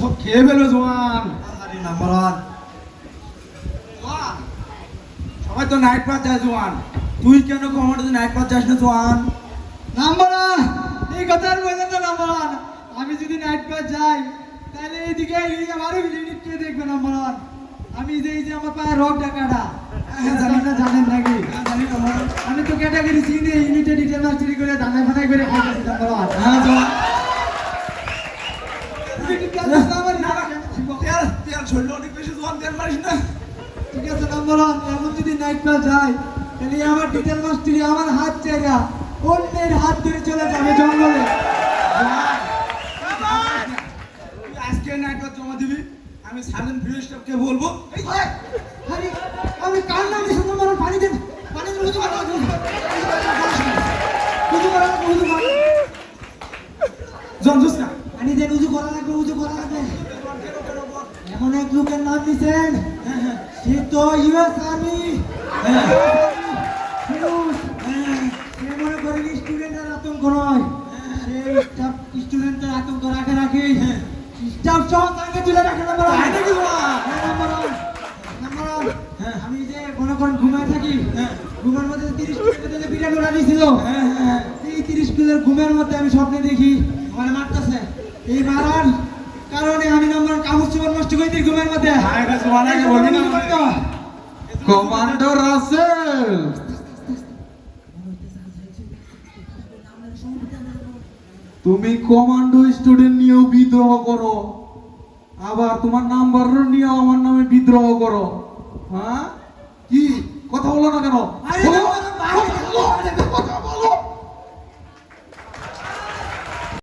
সব খেয়ে ফেলো জোয়ান। আরে নাম্বার ওয়ান জোয়ান, সবাই তো নাইট পাস যায় জোয়ান, তুই কেন কমান্ডোতে নাইট পাস যাস না জোয়ান? নাম্বার ওয়ান, এই কথা আর বললেন না নাম্বার ওয়ান। আমি যদি নাইট পাস যাই তাহলে এইদিকে আমারও ইউনিট কে দেখবে নাম্বার ওয়ান। আমি যে এই যে আমার পায়ে রোগ ডাকাটা জানেন নাকি? জানি নাম্বার ওয়ান। আমি তো ক্যাটাগরি চিনি, ইউনিটে ডিটেল মাস্টারি করে দানায় ফানায় করে খাইতেছি নাম্বার ওয়ান। হ্যাঁ জোয়ান, ঠিক আছে আমার না তেল তেল শরীরে অনেক বেশি জোয়ান, তেল মারিস না। ঠিক আছে নাম্বার ওয়ান, এমন যদি নাইট পাস যায় তাহলে আমার ডিটেল মাস্টারি আমার হাত চাইরা অন্যের হাত ধরে চলে যাবে জঙ্গলে। তুই আজকে নাইট পাস জমা দিবি, আমি সার্জেন্ট ফিরো স্টাফকে বলবো। এই আরে আমি কার নাম দিছি নাম্বার ওয়ান? পানি দেন, পানি দেন, উজু করা লাগবে, উজু করা লাগবে, উজু করা লাগবে, জন জুস না। পানি দেন, উজু করা লাগবে, উজু করা লাগবে। এমন এক লোকের নাম দিছেন, সে তো ইউএস আর্মি। সে মনে করেন স্টুডেন্টের আতঙ্ক নয়, সে স্টাফ স্টুডেন্টের আতঙ্ক রাখে রাখে স্টাফ সহ তাকে তুলে রাখে নাম্বার ওয়ান। তাই নাকি জোয়ান? Number one, number one. আমি যে মনে করেন ঘুমায় থাকি, ঘুমের মধ্যে 30 কিলোমিটার বিরাট ওরা দিয়েছিল, এই 30 কিলোর ঘুমের মধ্যে আমি স্বপ্নে দেখি আমার মারতেছে। এই মারার কারণে আমি নাম্বার কাগজ চোপড় নষ্ট করে দিই ঘুমের মধ্যে। আগে জোয়ান আগে বলবি না। কমান্ডার রাসেল, তুমি কমান্ডো স্টুডেন্ট নিয়েও বিদ্রোহ করো, আবার তোমার নাম্বার নিয়েও আমার নামে বিদ্রোহ করো। হ্যাঁ কি কথা বলো না কেন? আরে নাম্বার ওয়ান,